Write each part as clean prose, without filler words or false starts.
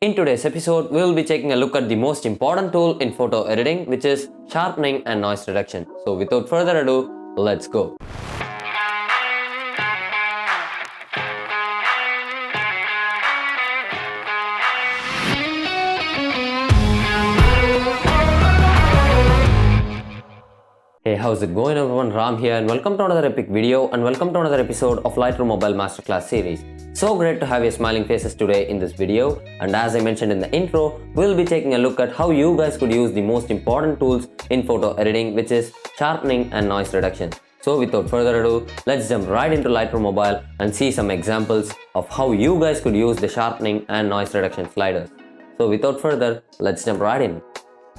In today's episode, we will be taking a look at the most important tool in photo editing, which is sharpening and noise reduction. So without further ado, let's go. Hey, how's it going everyone? Ram here and welcome to another epic video and welcome to another episode of Lightroom Mobile Masterclass series. So great to have your smiling faces today in this video, and as I mentioned in the intro, we'll be taking a look at how you guys could use the most important tools in photo editing, which is sharpening and noise reduction. So without further ado, let's jump right into Lightroom Mobile and see some examples of how you guys could use the sharpening and noise reduction sliders. So without further, let's jump right in.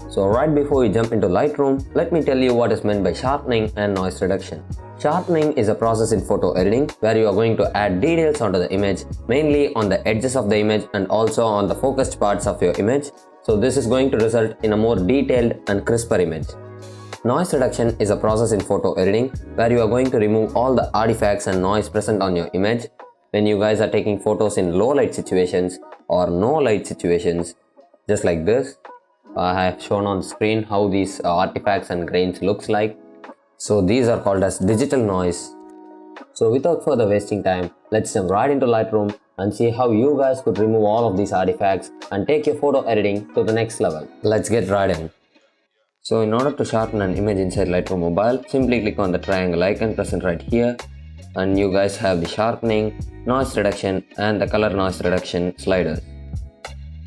So right before we jump into Lightroom, let me tell you what is meant by sharpening and noise reduction. Sharpening is a process in photo editing where you are going to add details onto the image, mainly on the edges of the image and also on the focused parts of your image. So this is going to result in a more detailed and crisper image. Noise reduction is a process in photo editing where you are going to remove all the artifacts and noise present on your image when you guys are taking photos in low light situations or no light situations, just like this. I have shown on screen how these artifacts and grains looks like. So these are called as digital noise. So without further wasting time, let's jump right into Lightroom and see how you guys could remove all of these artifacts and take your photo editing to the next level. Let's get right in. So in order to sharpen an image inside Lightroom Mobile, simply click on the triangle icon present right here, and you guys have the sharpening, noise reduction and the color noise reduction sliders.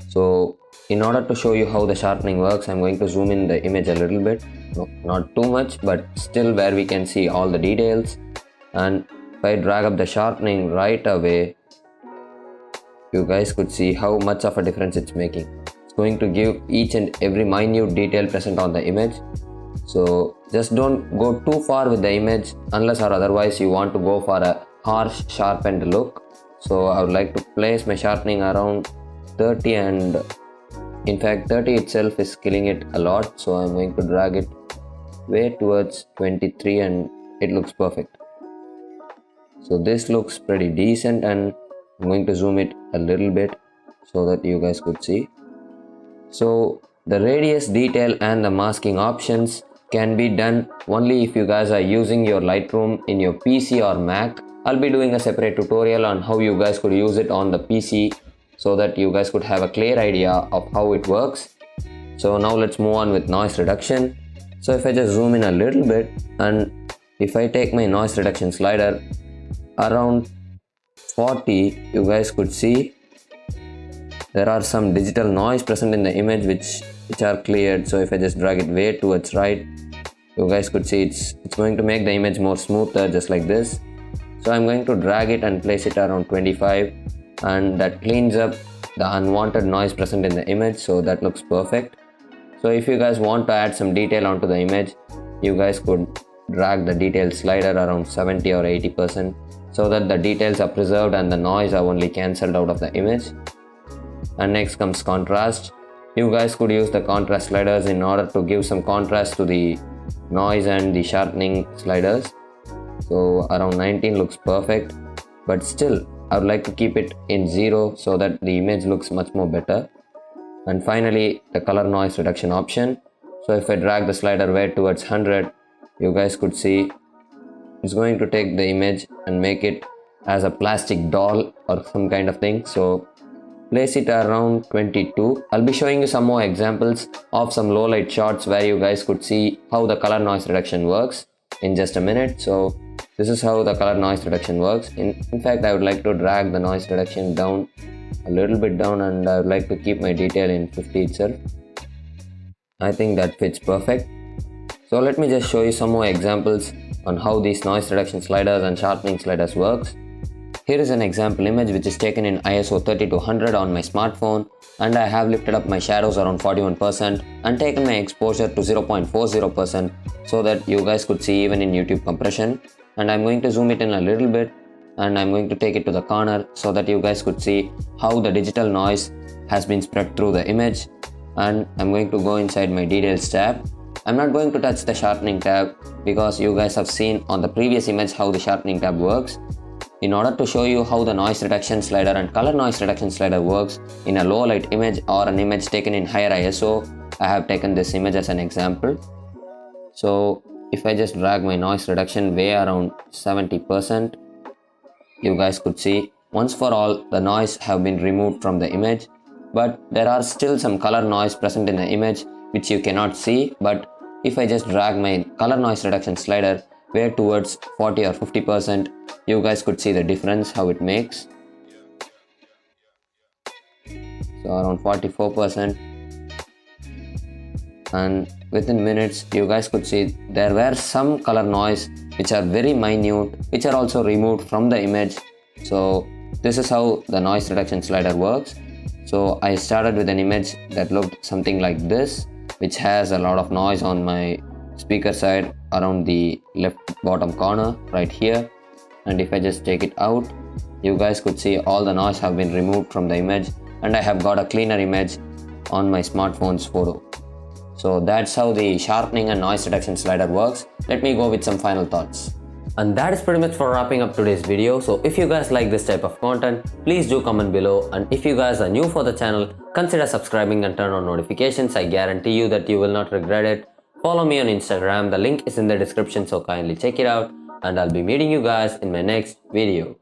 So in order to show you how the sharpening works, I'm going to zoom in the image a little bit. No, not too much, but still where we can see all the details. And if I drag up the sharpening right away, you guys could see how much of a difference it's making. It's going to give each and every minute detail present on the image. So just don't go too far with the image unless or otherwise you want to go for a harsh sharpened look. So I would like to place my sharpening around 30, and in fact 30 itself is killing it a lot, so I'm going to drag it way towards 23 and it looks perfect. So this looks pretty decent, and I'm going to zoom it a little bit so that you guys could see. So the radius detail and the masking options can be done only if you guys are using your Lightroom in your PC or Mac. I'll be doing a separate tutorial on how you guys could use it on the PC so that you guys could have a clear idea of how it works. So now let's move on with noise reduction. So if I just zoom in a little bit, and if I take my noise reduction slider around 40, you guys could see there are some digital noise present in the image which are cleared. So if I just drag it way towards right, you guys could see it's going to make the image more smoother, just like this. So I'm going to drag it and place it around 25, and that cleans up the unwanted noise present in the image, so that looks perfect. So if you guys want to add some detail onto the image, you guys could drag the detail slider around 70 or 80% so that the details are preserved and the noise are only cancelled out of the image. And next comes contrast. You guys could use the contrast sliders in order to give some contrast to the noise and the sharpening sliders. So around 19 looks perfect, but still I would like to keep it in 0 so that the image looks much more better. And finally, the color noise reduction option. So if I drag the slider way towards 100, you guys could see it's going to take the image and make it as a plastic doll or some kind of thing. So place it around 22. I'll be showing you some more examples of some low light shots where you guys could see how the color noise reduction works in just a minute. So this is how the color noise reduction works. In fact, I would like to drag the noise reduction down a little bit down, and I would like to keep my detail in 50 itself. I think that fits perfect. So let me just show you some more examples on how these noise reduction sliders and sharpening sliders works. Here is an example image which is taken in ISO 30-100 on my smartphone, and I have lifted up my shadows around 41% and taken my exposure to 0.40% so that you guys could see even in YouTube compression. And I'm going to zoom it in a little bit, and I'm going to take it to the corner so that you guys could see how the digital noise has been spread through the image. And I'm going to go inside my details tab. I'm not going to touch the sharpening tab because you guys have seen on the previous image how the sharpening tab works. In order to show you how the noise reduction slider and color noise reduction slider works in a low light image or an image taken in higher ISO, I have taken this image as an example. So if I just drag my noise reduction way around 70%, you guys could see once for all the noise have been removed from the image, but there are still some color noise present in the image which you cannot see. But if I just drag my color noise reduction slider way towards 40 or 50%, you guys could see the difference how it makes. So around 44%, and within minutes you guys could see there were some color noise which are very minute, which are also removed from the image. So this is how the noise reduction slider works. So I started with an image that looked something like this, which has a lot of noise on my speaker side around the left bottom corner right here. And if I just take it out, you guys could see all the noise have been removed from the image, and I have got a cleaner image on my smartphone's photo. So that's how the sharpening and noise reduction slider works. Let me go with some final thoughts. And that is pretty much for wrapping up today's video. So if you guys like this type of content, please do comment below. And if you guys are new for the channel, consider subscribing and turn on notifications. I guarantee you that you will not regret it. Follow me on Instagram. The link is in the description, so kindly check it out. And I'll be meeting you guys in my next video.